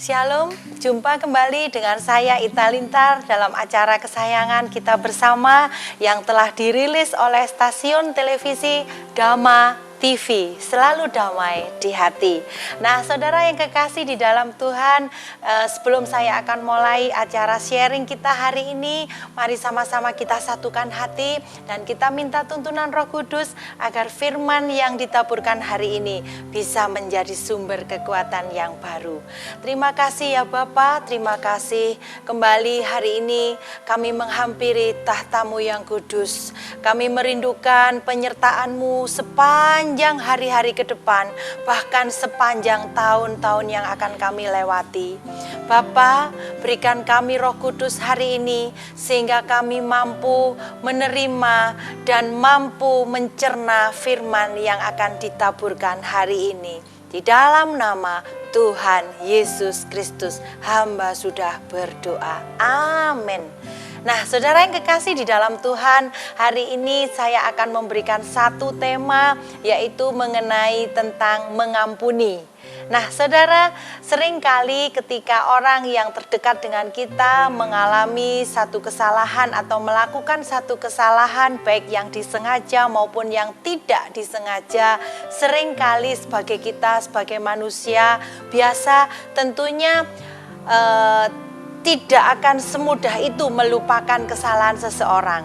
Shalom, jumpa kembali dengan saya Ita Lintar dalam acara kesayangan kita bersama yang telah dirilis oleh stasiun televisi Dhamma TV, selalu damai di hati. Nah, saudara yang kekasih di dalam Tuhan, sebelum saya akan mulai acara sharing kita hari ini, mari sama-sama kita satukan hati dan kita minta tuntunan Roh Kudus agar firman yang ditaburkan hari ini bisa menjadi sumber kekuatan yang baru. Terima kasih ya Bapa, terima kasih kembali hari ini kami menghampiri tahta-Mu yang kudus. Kami merindukan penyertaan-Mu sepanjang hari-hari ke depan, bahkan sepanjang tahun-tahun yang akan kami lewati. Bapa, berikan kami Roh Kudus hari ini sehingga kami mampu menerima dan mampu mencerna firman yang akan ditaburkan hari ini. Di dalam nama Tuhan Yesus Kristus, hamba sudah berdoa. Amin. Nah, saudara yang kekasih di dalam Tuhan, hari ini saya akan memberikan satu tema, yaitu mengenai tentang mengampuni. Nah, saudara, seringkali ketika orang yang terdekat dengan kita mengalami satu kesalahan atau melakukan satu kesalahan, baik yang disengaja maupun yang tidak disengaja, seringkali sebagai kita, sebagai manusia biasa tentunya tidak akan semudah itu melupakan kesalahan seseorang.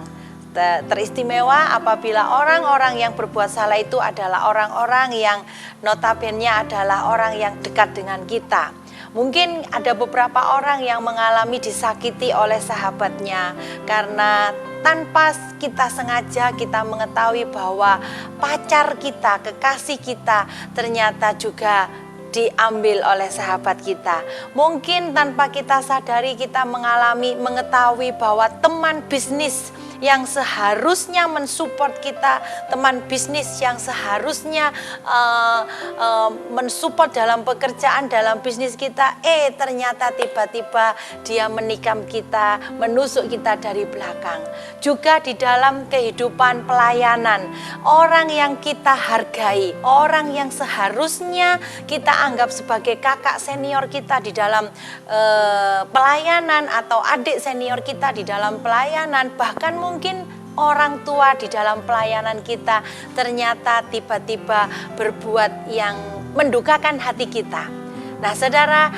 Teristimewa apabila orang-orang yang berbuat salah itu adalah orang-orang yang notabene adalah orang yang dekat dengan kita. Mungkin ada beberapa orang yang mengalami disakiti oleh sahabatnya karena tanpa kita sengaja kita mengetahui bahwa pacar kita, kekasih kita ternyata juga diambil oleh sahabat kita. Mungkin tanpa kita sadari kita mengetahui bahwa teman bisnis yang seharusnya mensupport kita, teman bisnis yang seharusnya mensupport dalam pekerjaan, dalam bisnis kita, ternyata tiba-tiba dia menikam kita, menusuk kita dari belakang. Juga di dalam kehidupan pelayanan, orang yang kita hargai, orang yang seharusnya kita anggap sebagai kakak senior kita di dalam pelayanan atau adik senior kita di dalam pelayanan, bahkan mungkin orang tua di dalam pelayanan kita ternyata tiba-tiba berbuat yang mendukakan hati kita. Nah, saudara,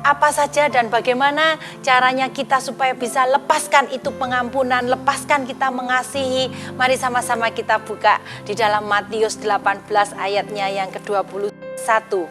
apa saja dan bagaimana caranya kita supaya bisa lepaskan itu pengampunan, lepaskan kita mengasihi? Mari sama-sama kita buka di dalam Matius 18 ayatnya yang ke-21.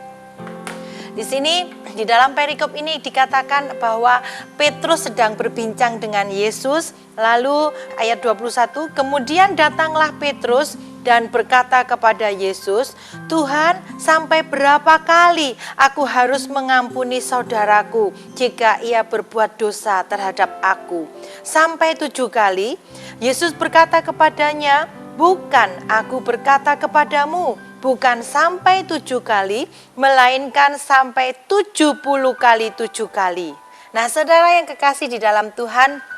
Di sini di dalam perikop ini dikatakan bahwa Petrus sedang berbincang dengan Yesus. Lalu ayat 21, kemudian datanglah Petrus dan berkata kepada Yesus, Tuhan, sampai berapa kali aku harus mengampuni saudaraku jika ia berbuat dosa terhadap aku? Sampai 7 kali? Yesus berkata kepadanya, bukan, aku berkata kepadamu, bukan sampai 7 kali, melainkan sampai 70 kali 7 kali. Nah, saudara yang kekasih di dalam Tuhan,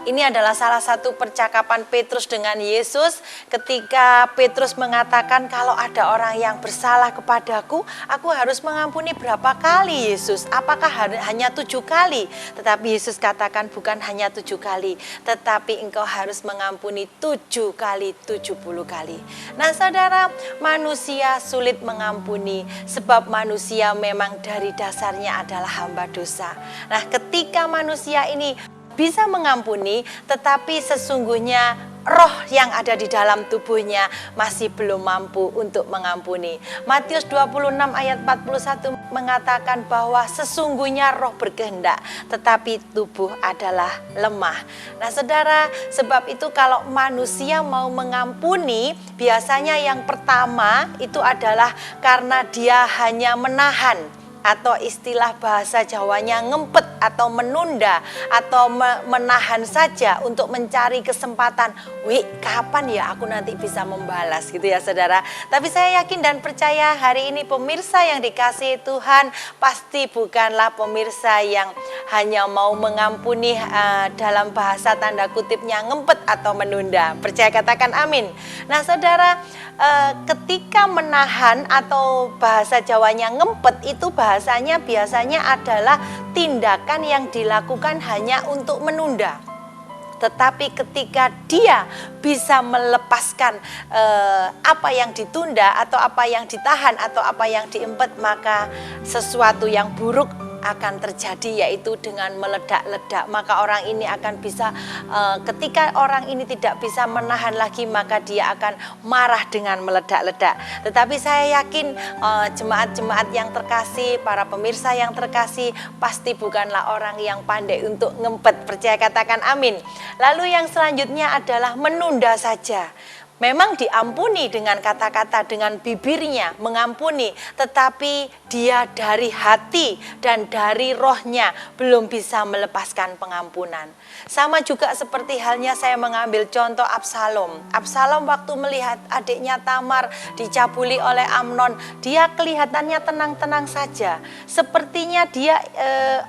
ini adalah salah satu percakapan Petrus dengan Yesus ketika Petrus mengatakan, kalau ada orang yang bersalah kepadaku, aku harus mengampuni berapa kali Yesus? Apakah hanya 7 kali? Tetapi Yesus katakan bukan hanya 7 kali, tetapi engkau harus mengampuni 7 kali 70 kali. Nah, saudara, manusia sulit mengampuni sebab manusia memang dari dasarnya adalah hamba dosa. Nah, ketika manusia ini bisa mengampuni, tetapi sesungguhnya roh yang ada di dalam tubuhnya masih belum mampu untuk mengampuni. Matius 26 ayat 41 mengatakan bahwa sesungguhnya roh berkehendak, tetapi tubuh adalah lemah. Nah, saudara, sebab itu kalau manusia mau mengampuni, biasanya yang pertama itu adalah karena dia hanya menahan, atau istilah bahasa Jawanya ngempet atau menunda atau menahan saja untuk mencari kesempatan. Kapan ya aku nanti bisa membalas gitu ya saudara. Tapi saya yakin dan percaya hari ini pemirsa yang dikasihi Tuhan pasti bukanlah pemirsa yang hanya mau mengampuni dalam bahasa tanda kutipnya ngempet atau menunda. Percaya katakan amin. Nah, saudara, ketika menahan atau bahasa Jawanya ngempet itu bahasa bahasanya biasanya adalah tindakan yang dilakukan hanya untuk menunda. Tetapi ketika dia bisa melepaskan apa yang ditunda atau apa yang ditahan atau apa yang diempet, maka sesuatu yang buruk akan terjadi, yaitu dengan meledak-ledak. Maka orang ini akan bisa, ketika orang ini tidak bisa menahan lagi, maka dia akan marah dengan meledak-ledak. Tetapi saya yakin jemaat-jemaat yang terkasih, para pemirsa yang terkasih, pasti bukanlah orang yang pandai untuk ngempet. Percaya katakan amin. Lalu yang selanjutnya adalah menunda saja. Memang diampuni dengan kata-kata, dengan bibirnya mengampuni, tetapi dia dari hati dan dari rohnya belum bisa melepaskan pengampunan. Sama juga seperti halnya saya mengambil contoh Absalom. Absalom waktu melihat adiknya Tamar dicabuli oleh Amnon, dia kelihatannya tenang-tenang saja. Sepertinya dia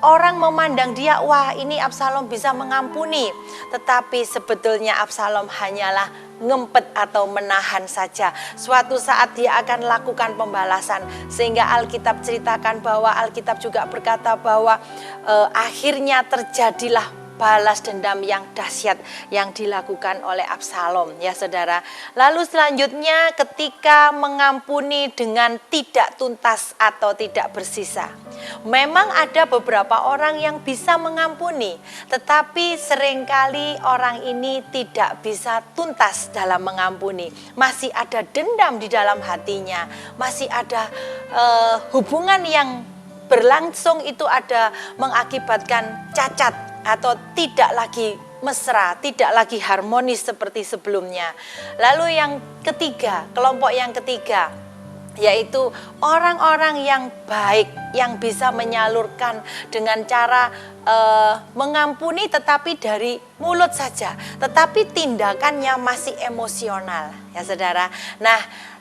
orang memandang dia, wah ini Absalom bisa mengampuni. Tetapi sebetulnya Absalom hanyalah ngempet atau menahan saja. Suatu saat dia akan lakukan pembalasan. Sehingga Alkitab ceritakan bahwa Alkitab juga berkata bahwa akhirnya terjadilah balas dendam yang dahsyat yang dilakukan oleh Absalom, ya saudara. Lalu selanjutnya ketika mengampuni dengan tidak tuntas atau tidak bersisa. Memang ada beberapa orang yang bisa mengampuni, tetapi seringkali orang ini tidak bisa tuntas dalam mengampuni. Masih ada dendam di dalam hatinya, masih ada hubungan yang berlangsung itu ada mengakibatkan cacat atau tidak lagi mesra, tidak lagi harmonis seperti sebelumnya. Lalu yang ketiga, kelompok yang ketiga, yaitu orang-orang yang baik, yang bisa menyalurkan dengan cara mengampuni tetapi dari mulut saja, tetapi tindakannya masih emosional, ya saudara. Nah,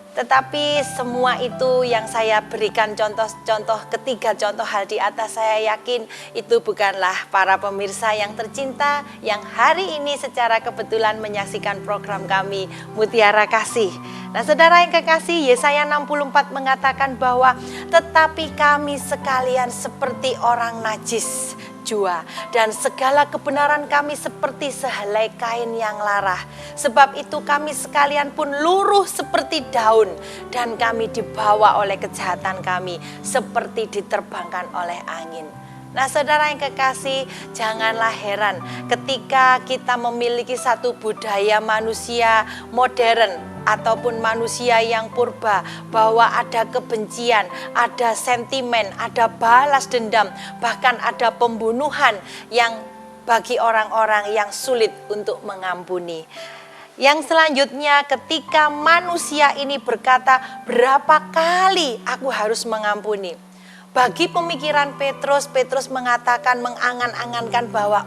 tetapi semua itu yang saya berikan contoh-contoh, ketiga contoh hal di atas, saya yakin itu bukanlah para pemirsa yang tercinta yang hari ini secara kebetulan menyaksikan program kami Mutiara Kasih. Nah saudara yang kekasih, Yesaya 64 mengatakan bahwa tetapi kami sekalian seperti orang najis jua, dan segala kebenaran kami seperti sehelai kain yang larah. Sebab itu kami sekalian pun luruh seperti daun, dan kami dibawa oleh kejahatan kami seperti diterbangkan oleh angin. Nah saudara yang kekasih, janganlah heran ketika kita memiliki satu budaya manusia modern ataupun manusia yang purba, bahwa ada kebencian, ada sentimen, ada balas dendam, bahkan ada pembunuhan yang bagi orang-orang yang sulit untuk mengampuni. Yang selanjutnya ketika manusia ini berkata, berapa kali aku harus mengampuni? Bagi pemikiran Petrus mengatakan, mengangan-angankan bahwa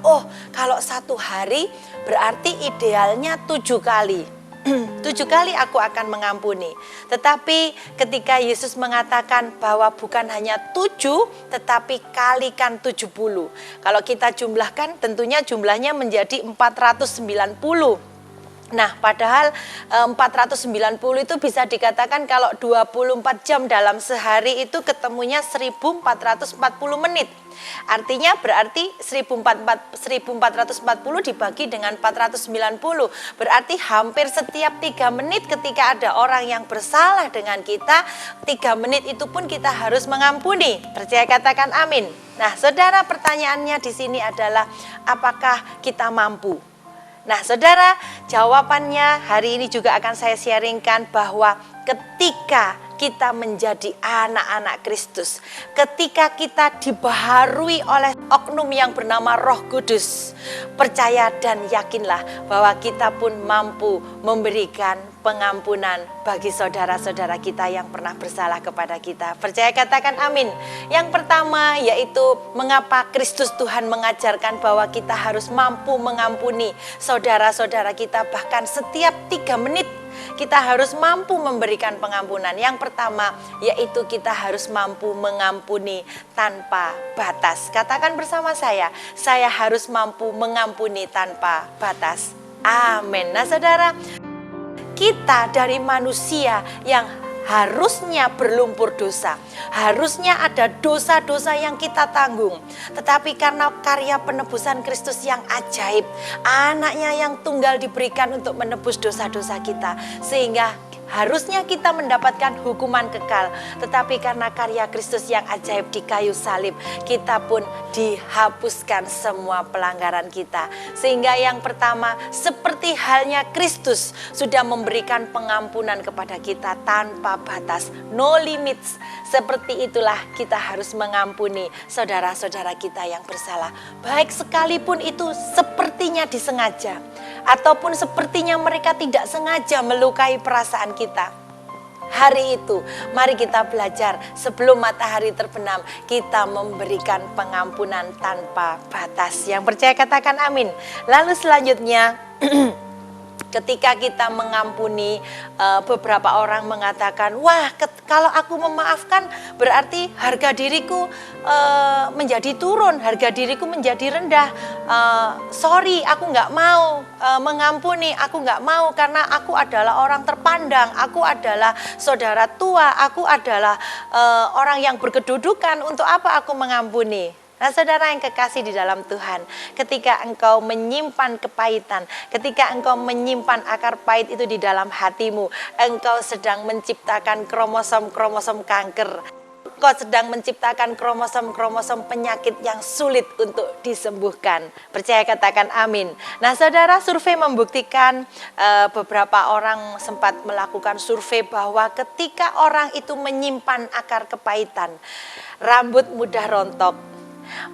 kalau satu hari berarti idealnya 7 kali. 7 kali aku akan mengampuni. Tetapi ketika Yesus mengatakan bahwa bukan hanya 7 tetapi kalikan 70. Kalau kita jumlahkan tentunya jumlahnya menjadi 490. Nah, padahal 490 itu bisa dikatakan kalau 24 jam dalam sehari itu ketemunya 1440 menit. Artinya berarti 1440 dibagi dengan 490. Berarti hampir setiap 3 menit ketika ada orang yang bersalah dengan kita, 3 menit itu pun kita harus mengampuni. Percaya katakan amin. Nah, saudara, pertanyaannya di sini adalah apakah kita mampu? Nah saudara, jawabannya hari ini juga akan saya sharingkan bahwa ketika kita menjadi anak-anak Kristus, ketika kita dibaharui oleh oknum yang bernama Roh Kudus, percaya dan yakinlah bahwa kita pun mampu memberikan pengampunan bagi saudara-saudara kita yang pernah bersalah kepada kita. Percaya katakan amin. Yang pertama yaitu mengapa Kristus Tuhan mengajarkan bahwa kita harus mampu mengampuni saudara-saudara kita, bahkan setiap 3 menit kita harus mampu memberikan pengampunan. Yang pertama yaitu kita harus mampu mengampuni tanpa batas. Katakan bersama saya harus mampu mengampuni tanpa batas. Amin. Nah saudara, kita dari manusia yang harusnya berlumpur dosa. Harusnya ada dosa-dosa yang kita tanggung. Tetapi karena karya penebusan Kristus yang ajaib, anaknya yang tunggal diberikan untuk menebus dosa-dosa kita. Sehingga harusnya kita mendapatkan hukuman kekal, tetapi karena karya Kristus yang ajaib di kayu salib, kita pun dihapuskan semua pelanggaran kita. Sehingga yang pertama, seperti halnya Kristus sudah memberikan pengampunan kepada kita tanpa batas, no limits. Seperti itulah kita harus mengampuni saudara-saudara kita yang bersalah. Baik sekalipun itu sepertinya disengaja, ataupun sepertinya mereka tidak sengaja melukai perasaan kita. Hari itu, mari kita belajar sebelum matahari terbenam, kita memberikan pengampunan tanpa batas. Yang percaya katakan amin. Lalu selanjutnya, ketika kita mengampuni, beberapa orang mengatakan, wah kalau aku memaafkan berarti harga diriku menjadi turun, harga diriku menjadi rendah. Sorry, aku nggak mau mengampuni, aku nggak mau karena aku adalah orang terpandang, aku adalah saudara tua, aku adalah orang yang berkedudukan, untuk apa aku mengampuni? Nah, saudara yang kekasih di dalam Tuhan, ketika engkau menyimpan kepahitan, ketika engkau menyimpan akar pahit itu di dalam hatimu, engkau sedang menciptakan kromosom-kromosom kanker. Engkau sedang menciptakan kromosom-kromosom penyakit yang sulit untuk disembuhkan. Percaya katakan amin. Nah, saudara, survei membuktikan, beberapa orang sempat melakukan survei bahwa ketika orang itu menyimpan akar kepahitan, rambut mudah rontok,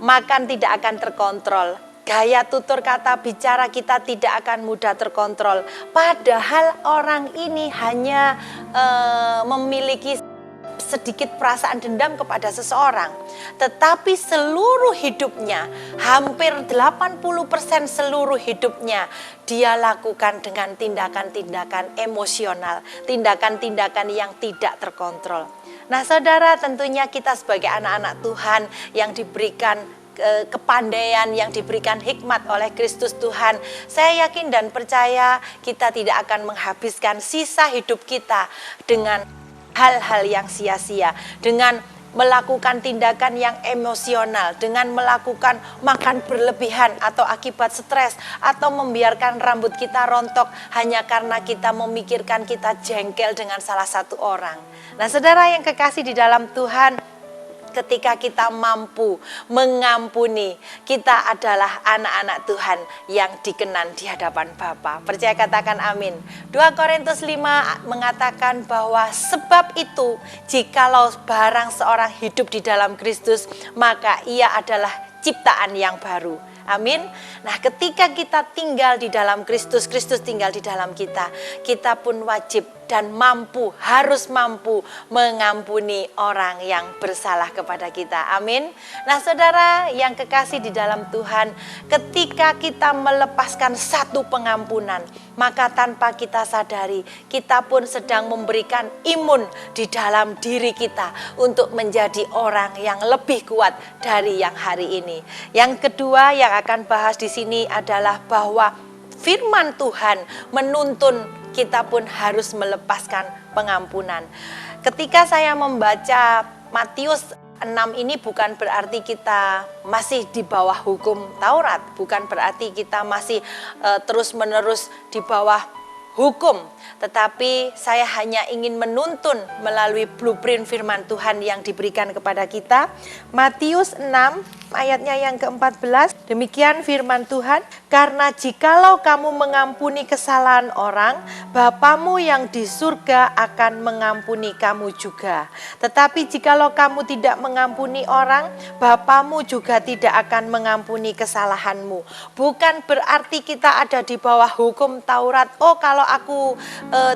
makan tidak akan terkontrol, gaya tutur kata bicara kita tidak akan mudah terkontrol. Padahal orang ini hanya memiliki sedikit perasaan dendam kepada seseorang, tetapi seluruh hidupnya, hampir 80% seluruh hidupnya dia lakukan dengan tindakan-tindakan emosional, tindakan-tindakan yang tidak terkontrol. Nah, saudara, tentunya kita sebagai anak-anak Tuhan yang diberikan kepandaian, yang diberikan hikmat oleh Kristus Tuhan, saya yakin dan percaya kita tidak akan menghabiskan sisa hidup kita dengan hal-hal yang sia-sia, dengan melakukan tindakan yang emosional, dengan melakukan makan berlebihan atau akibat stres, atau membiarkan rambut kita rontok hanya karena kita memikirkan kita jengkel dengan salah satu orang. Nah, saudara yang kekasih di dalam Tuhan, ketika kita mampu mengampuni, kita adalah anak-anak Tuhan yang dikenan di hadapan Bapa. Percaya katakan amin. 2 Korintus 5 mengatakan bahwa sebab itu jikalau barang seorang hidup di dalam Kristus, maka ia adalah ciptaan yang baru. Amin. Nah, ketika kita tinggal di dalam Kristus, Kristus tinggal di dalam kita, kita pun wajib dan mampu, harus mampu mengampuni orang yang bersalah kepada kita. Amin. Nah, saudara yang kekasih di dalam Tuhan, ketika kita melepaskan satu pengampunan, maka tanpa kita sadari, kita pun sedang memberikan imun di dalam diri kita untuk menjadi orang yang lebih kuat dari yang hari ini. Yang kedua yang akan bahas di sini adalah bahwa firman Tuhan menuntun kita pun harus melepaskan pengampunan. Ketika saya membaca Matius 6 ini, bukan berarti kita masih di bawah hukum Taurat, bukan berarti kita masih terus-menerus di bawah hukum, tetapi saya hanya ingin menuntun melalui blueprint firman Tuhan yang diberikan kepada kita. Matius 6 ayatnya yang ke-14, demikian firman Tuhan, karena jikalau kamu mengampuni kesalahan orang, Bapamu yang di surga akan mengampuni kamu juga. Tetapi jikalau kamu tidak mengampuni orang, Bapamu juga tidak akan mengampuni kesalahanmu. Bukan berarti kita ada di bawah hukum Taurat. Oh, kalau aku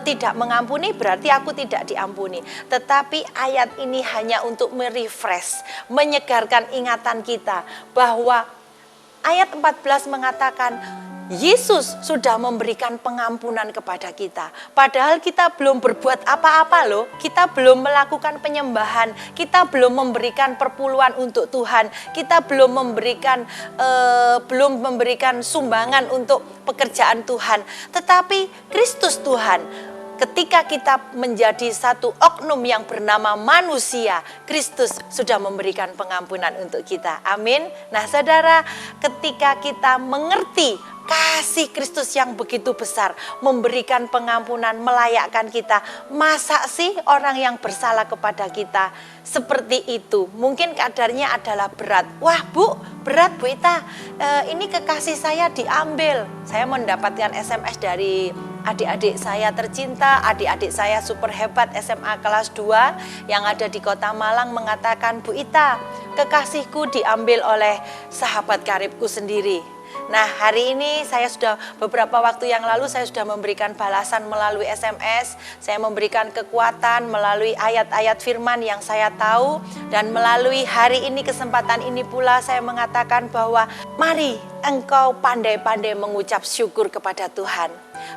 tidak mengampuni berarti aku tidak diampuni. Tetapi ayat ini hanya untuk merefresh, menyegarkan ingatan kita bahwa ayat 14 mengatakan Yesus sudah memberikan pengampunan kepada kita. Padahal kita belum berbuat apa-apa loh. Kita belum melakukan penyembahan. Kita belum memberikan perpuluhan untuk Tuhan. Kita belum memberikan sumbangan untuk pekerjaan Tuhan. Tetapi Kristus Tuhan Ketika kita menjadi satu oknum yang bernama manusia, Kristus sudah memberikan pengampunan untuk kita. Amin. Nah, saudara, ketika kita mengerti kasih Kristus yang begitu besar, memberikan pengampunan, melayakkan kita, masa sih orang yang bersalah kepada kita seperti itu? Mungkin kadarnya adalah berat. Wah Bu, berat Bu Ita, ini kekasih saya diambil. Saya mendapatkan SMS dari adik-adik saya tercinta, adik-adik saya super hebat SMA kelas 2 yang ada di Kota Malang mengatakan, Bu Ita, kekasihku diambil oleh sahabat karibku sendiri. Nah, hari ini saya sudah beberapa waktu yang lalu saya sudah memberikan balasan melalui SMS, saya memberikan kekuatan melalui ayat-ayat firman yang saya tahu, dan melalui hari ini, kesempatan ini pula saya mengatakan bahwa mari engkau pandai-pandai mengucap syukur kepada Tuhan.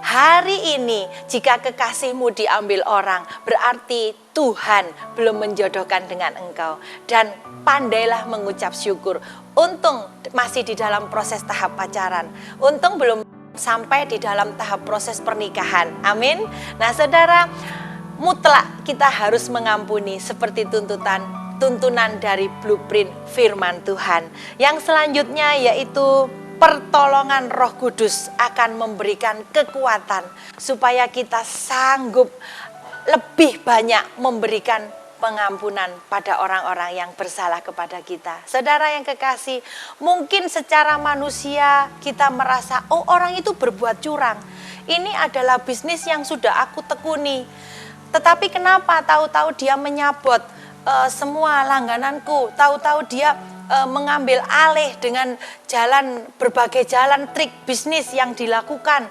Hari ini jika kekasihmu diambil orang, berarti Tuhan belum menjodohkan dengan engkau. Dan pandailah mengucap syukur. Untung masih di dalam proses tahap pacaran. Untung belum sampai di dalam tahap proses pernikahan. Amin. Nah saudara, mutlak kita harus mengampuni seperti tuntunan dari blueprint firman Tuhan. Yang selanjutnya yaitu pertolongan Roh Kudus akan memberikan kekuatan supaya kita sanggup lebih banyak memberikan pengampunan pada orang-orang yang bersalah kepada kita. Saudara yang kekasih, mungkin secara manusia kita merasa, oh orang itu berbuat curang. Ini adalah bisnis yang sudah aku tekuni. Tetapi kenapa tahu-tahu dia menyabot semua langgananku, tahu-tahu dia mengambil alih dengan berbagai jalan trik bisnis yang dilakukan.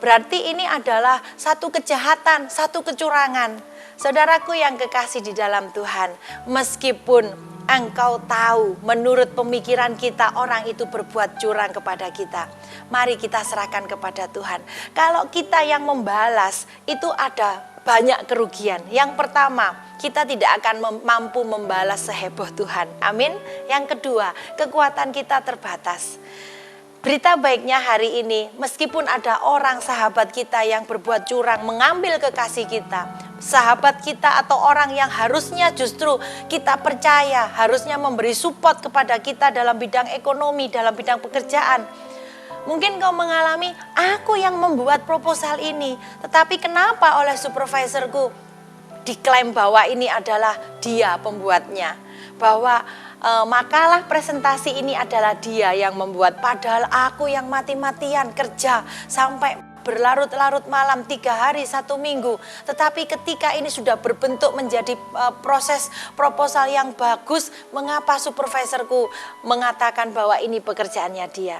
Berarti ini adalah satu kejahatan, satu kecurangan. Saudaraku yang kekasih di dalam Tuhan, meskipun engkau tahu menurut pemikiran kita orang itu berbuat curang kepada kita, mari kita serahkan kepada Tuhan. Kalau kita yang membalas, itu ada banyak kerugian. Yang pertama, kita tidak akan mampu membalas seheboh Tuhan. Amin. Yang kedua, kekuatan kita terbatas. Berita baiknya hari ini, meskipun ada orang sahabat kita yang berbuat curang, mengambil kekasih kita, sahabat kita atau orang yang harusnya justru kita percaya, harusnya memberi support kepada kita dalam bidang ekonomi, dalam bidang pekerjaan. Mungkin kau mengalami, aku yang membuat proposal ini, tetapi kenapa oleh supervisorku diklaim bahwa ini adalah dia pembuatnya, bahwa makalah presentasi ini adalah dia yang membuat, padahal aku yang mati-matian kerja sampai berlarut-larut malam 3 hari 1 minggu. Tetapi ketika ini sudah berbentuk menjadi proses proposal yang bagus, mengapa supervisorku mengatakan bahwa ini pekerjaannya dia?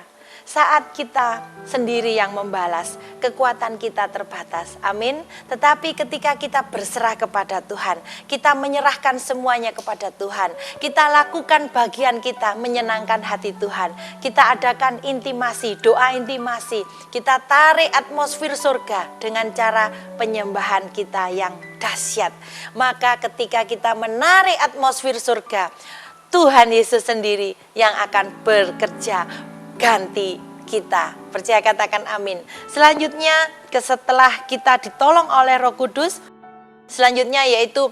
Saat kita sendiri yang membalas, kekuatan kita terbatas. Amin. Tetapi ketika kita berserah kepada Tuhan, kita menyerahkan semuanya kepada Tuhan, kita lakukan bagian kita menyenangkan hati Tuhan, kita adakan intimasi, doa intimasi, kita tarik atmosfer surga dengan cara penyembahan kita yang dahsyat. Maka ketika kita menarik atmosfer surga, Tuhan Yesus sendiri yang akan bekerja ganti kita. Percaya katakan amin. Selanjutnya setelah kita ditolong oleh Roh Kudus, selanjutnya yaitu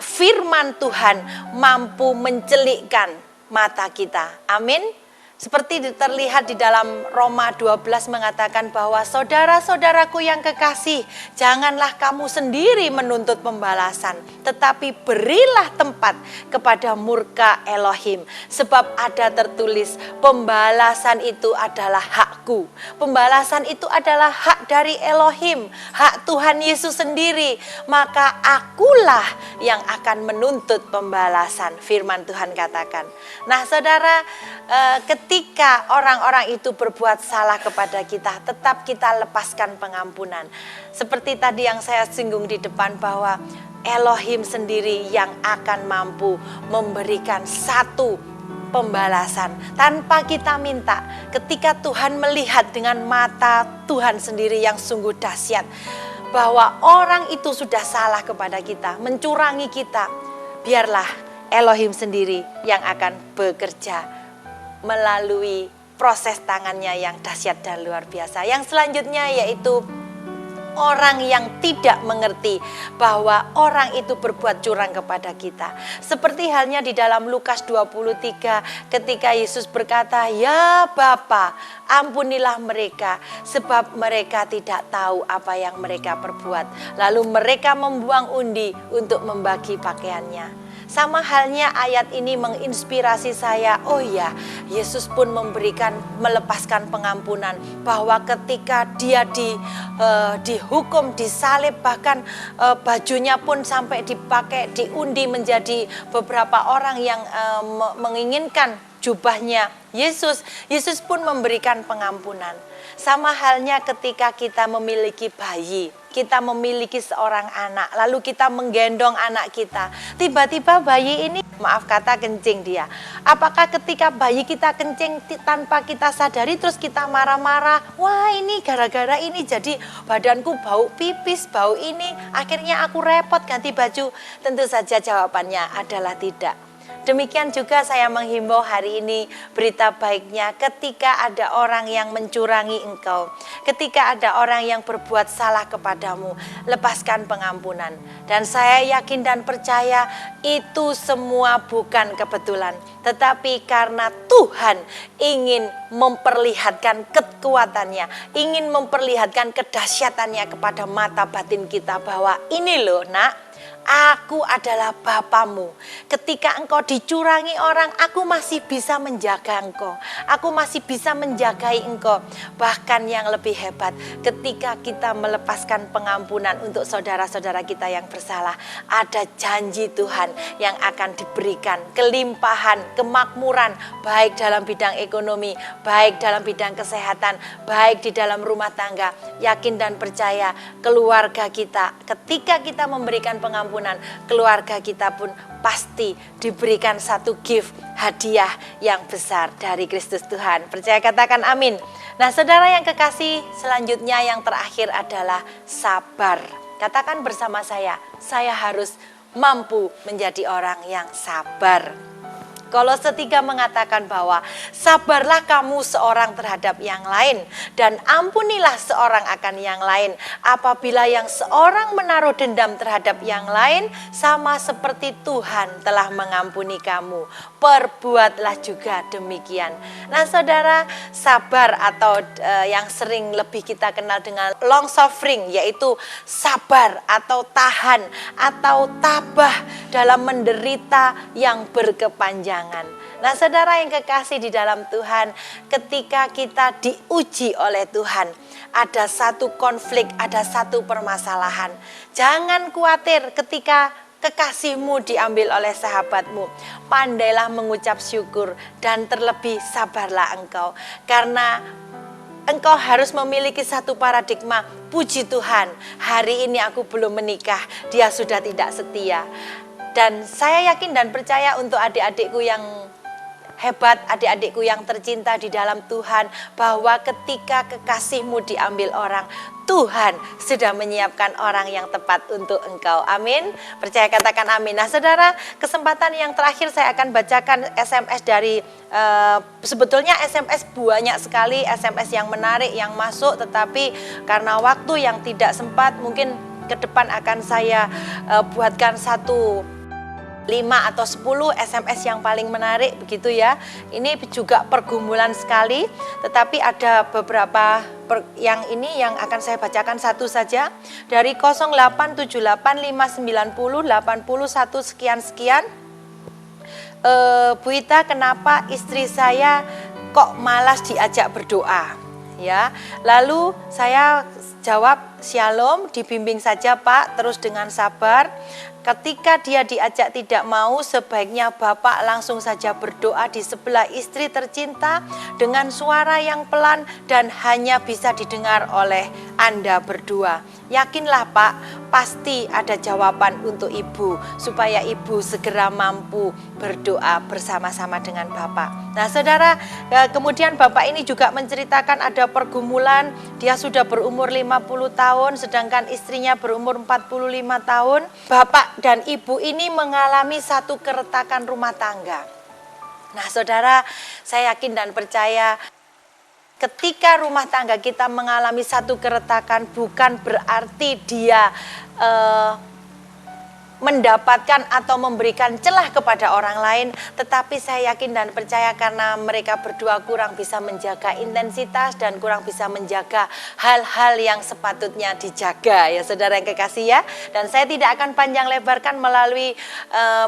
firman Tuhan mampu mencelikkan mata kita. Amin. Seperti terlihat di dalam Roma 12 mengatakan bahwa saudara-saudaraku yang kekasih, janganlah kamu sendiri menuntut pembalasan, tetapi berilah tempat kepada murka Elohim. Sebab ada tertulis, pembalasan itu adalah hakku. Pembalasan itu adalah hak dari Elohim, hak Tuhan Yesus sendiri. Maka akulah yang akan menuntut pembalasan, firman Tuhan katakan. Nah saudara, ketika orang-orang itu berbuat salah kepada kita, tetap kita lepaskan pengampunan. Seperti tadi yang saya singgung di depan bahwa Elohim sendiri yang akan mampu memberikan satu pembalasan tanpa kita minta. Ketika Tuhan melihat dengan mata Tuhan sendiri yang sungguh dahsyat, bahwa orang itu sudah salah kepada kita, mencurangi kita, biarlah Elohim sendiri yang akan bekerja melalui proses tangannya yang dahsyat dan luar biasa. Yang selanjutnya yaitu orang yang tidak mengerti bahwa orang itu berbuat curang kepada kita. Seperti halnya di dalam Lukas 23 ketika Yesus berkata, "Ya Bapa, ampunilah mereka sebab mereka tidak tahu apa yang mereka perbuat." Lalu mereka membuang undi untuk membagi pakaiannya. Sama halnya ayat ini menginspirasi saya. Oh ya, Yesus pun melepaskan pengampunan, bahwa ketika dia dihukum, disalib, bahkan bajunya pun sampai dipakai, diundi menjadi beberapa orang yang menginginkan jubahnya Yesus. Yesus pun memberikan pengampunan. Sama halnya ketika kita memiliki bayi, kita memiliki seorang anak, lalu kita menggendong anak kita. Tiba-tiba bayi ini, maaf kata, kencing dia. Apakah ketika bayi kita kencing tanpa kita sadari terus kita marah-marah, wah ini gara-gara ini jadi badanku bau pipis, bau ini, akhirnya aku repot ganti baju? Tentu saja jawabannya adalah tidak. Demikian juga saya menghimbau hari ini, berita baiknya ketika ada orang yang mencurangi engkau, ketika ada orang yang berbuat salah kepadamu, lepaskan pengampunan. Dan saya yakin dan percaya itu semua bukan kebetulan, tetapi karena Tuhan ingin memperlihatkan kekuatannya, ingin memperlihatkan kedahsyatannya kepada mata batin kita, bahwa ini loh nak, aku adalah Bapamu. Ketika engkau dicurangi orang, aku masih bisa menjaga engkau. Aku masih bisa menjagai engkau. Bahkan yang lebih hebat, ketika kita melepaskan pengampunan untuk saudara-saudara kita yang bersalah, ada janji Tuhan yang akan diberikan, kelimpahan, kemakmuran, baik dalam bidang ekonomi, baik dalam bidang kesehatan, baik di dalam rumah tangga. Yakin dan percaya, keluarga kita, ketika kita memberikan pengampunan, keluarga kita pun pasti diberikan satu gift, hadiah yang besar dari Kristus Tuhan. Percaya katakan amin. Nah saudara yang kekasih, selanjutnya yang terakhir adalah sabar. Katakan bersama saya harus mampu menjadi orang yang sabar. Kolose 3 mengatakan bahwa sabarlah kamu seorang terhadap yang lain dan ampunilah seorang akan yang lain. Apabila yang seorang menaruh dendam terhadap yang lain, sama seperti Tuhan telah mengampuni kamu, perbuatlah juga demikian. Nah saudara, sabar atau yang sering lebih kita kenal dengan long suffering, yaitu sabar atau tahan atau tabah dalam menderita yang berkepanjangan. Nah saudara yang kekasih di dalam Tuhan, ketika kita diuji oleh Tuhan, ada satu konflik, ada satu permasalahan. Jangan khawatir ketika kekasihmu diambil oleh sahabatmu. Pandailah mengucap syukur dan terlebih sabarlah engkau. Karena engkau harus memiliki satu paradigma, puji Tuhan, hari ini aku belum menikah, dia sudah tidak setia. Dan saya yakin dan percaya untuk adik-adikku yang hebat, adik-adikku yang tercinta di dalam Tuhan, bahwa ketika kekasihmu diambil orang, Tuhan sudah menyiapkan orang yang tepat untuk engkau. Amin. Percaya katakan amin. Nah saudara, kesempatan yang terakhir saya akan bacakan SMS dari sebetulnya SMS banyak sekali, SMS yang menarik yang masuk, tetapi karena waktu yang tidak sempat, mungkin ke depan akan saya buatkan 5 atau 10 SMS yang paling menarik begitu ya. Ini juga pergumulan sekali, tetapi ada beberapa yang ini yang akan saya bacakan satu saja. Dari 0878590801 sekian-sekian. Bu Ita, kenapa istri saya kok malas diajak berdoa? Ya, lalu saya jawab, Shalom, dibimbing saja Pak, terus dengan sabar. Ketika dia diajak tidak mau, sebaiknya Bapak langsung saja berdoa di sebelah istri tercinta dengan suara yang pelan dan hanya bisa didengar oleh Anda berdua. Yakinlah Pak, pasti ada jawaban untuk Ibu, supaya Ibu segera mampu berdoa bersama-sama dengan Bapak. Nah saudara, kemudian Bapak ini juga menceritakan ada pergumulan, dia sudah berumur 50 tahun, sedangkan istrinya berumur 45 tahun. Bapak dan Ibu ini mengalami satu keretakan rumah tangga. Nah saudara, saya yakin dan percaya Ketika rumah tangga kita mengalami satu keretakan, bukan berarti dia mendapatkan atau memberikan celah kepada orang lain, tetapi saya yakin dan percaya karena mereka berdua kurang bisa menjaga intensitas dan kurang bisa menjaga hal-hal yang sepatutnya dijaga, ya saudara yang kekasih ya. Dan saya tidak akan panjang lebarkan melalui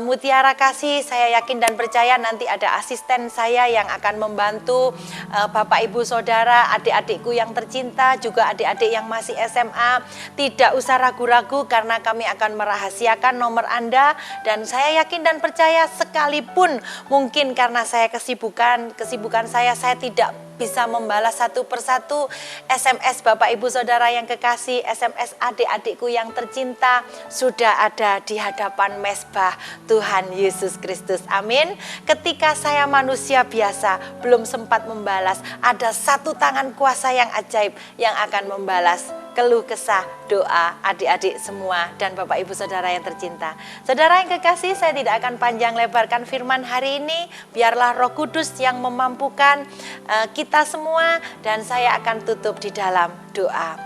Mutiara Kasih. Saya yakin dan percaya nanti ada asisten saya yang akan membantu Bapak Ibu Saudara, adik-adikku yang tercinta, juga adik-adik yang masih SMA. Tidak usah ragu-ragu karena kami akan merahasiakan nomor Anda, dan saya yakin dan percaya sekalipun mungkin karena saya kesibukan saya tidak bisa membalas satu persatu SMS Bapak Ibu Saudara yang kekasih, SMS adik-adikku yang tercinta sudah ada di hadapan mezbah Tuhan Yesus Kristus. Amin. Ketika saya manusia biasa belum sempat membalas, ada satu tangan kuasa yang ajaib yang akan membalas keluh kesah doa adik-adik semua dan Bapak Ibu Saudara yang tercinta. Saudara yang kekasih, saya tidak akan panjang lebarkan firman hari ini. Biarlah Roh Kudus yang memampukan kita semua, dan saya akan tutup di dalam doa.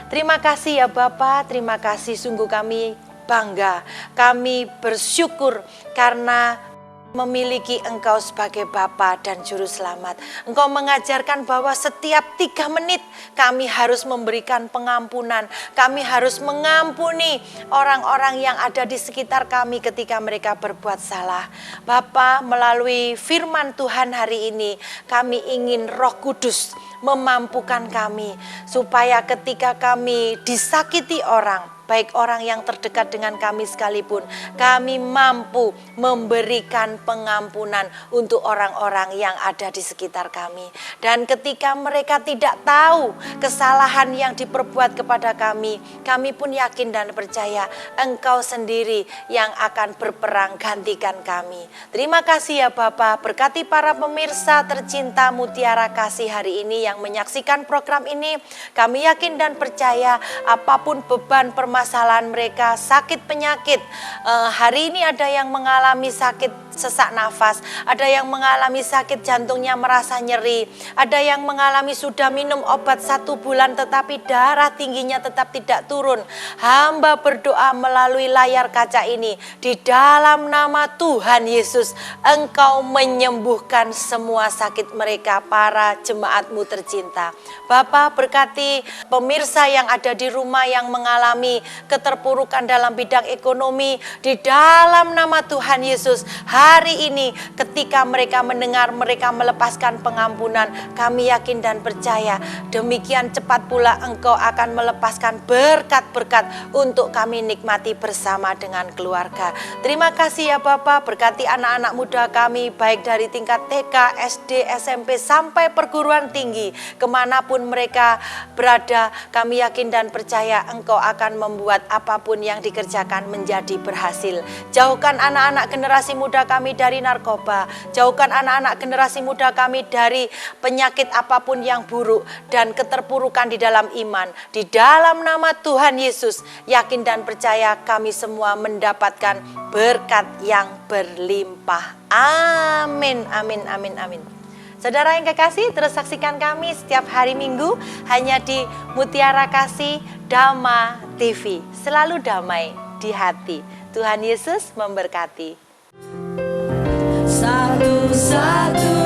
Terima kasih ya Bapa, terima kasih, sungguh kami bangga, kami bersyukur karena memiliki Engkau sebagai Bapa dan Juru Selamat. Engkau mengajarkan bahwa setiap 3 menit kami harus memberikan pengampunan. Kami harus mengampuni orang-orang yang ada di sekitar kami ketika mereka berbuat salah. Bapa, melalui firman Tuhan hari ini, kami ingin Roh Kudus memampukan kami supaya ketika kami disakiti orang, baik orang yang terdekat dengan kami sekalipun, kami mampu memberikan pengampunan untuk orang-orang yang ada di sekitar kami. Dan ketika mereka tidak tahu kesalahan yang diperbuat kepada kami, kami pun yakin dan percaya Engkau sendiri yang akan berperang gantikan kami. Terima kasih ya Bapa, berkati para pemirsa tercinta Mutiara Kasih hari ini yang menyaksikan program ini. Kami yakin dan percaya apapun beban permasalahan mereka, sakit penyakit, hari ini ada yang mengalami sakit sesak nafas, ada yang mengalami sakit jantungnya merasa nyeri, ada yang mengalami sudah minum obat 1 bulan tetapi darah tingginya tetap tidak turun. Hamba berdoa melalui layar kaca ini, di dalam nama Tuhan Yesus, Engkau menyembuhkan semua sakit mereka, para jemaat-Mu tercinta. Bapa, berkati pemirsa yang ada di rumah yang mengalami keterpurukan dalam bidang ekonomi, di dalam nama Tuhan Yesus, hari ini ketika mereka mendengar mereka melepaskan pengampunan, kami yakin dan percaya demikian cepat pula Engkau akan melepaskan berkat-berkat untuk kami nikmati bersama dengan keluarga. Terima kasih ya Bapa, berkati anak-anak muda kami baik dari tingkat TK, SD, SMP sampai perguruan tinggi, kemanapun mereka berada, kami yakin dan percaya Engkau akan membuat apapun yang dikerjakan menjadi berhasil. Jauhkan anak-anak generasi muda kami dari narkoba, jauhkan anak-anak generasi muda kami dari penyakit apapun yang buruk dan keterpurukan di dalam iman. Di dalam nama Tuhan Yesus, yakin dan percaya kami semua mendapatkan berkat yang berlimpah. Amin, amin, amin, amin. Saudara yang kekasih, terus saksikan kami setiap hari Minggu hanya di Mutiara Kasih Dhamma TV. Selalu damai di hati. Tuhan Yesus memberkati. Satu-satu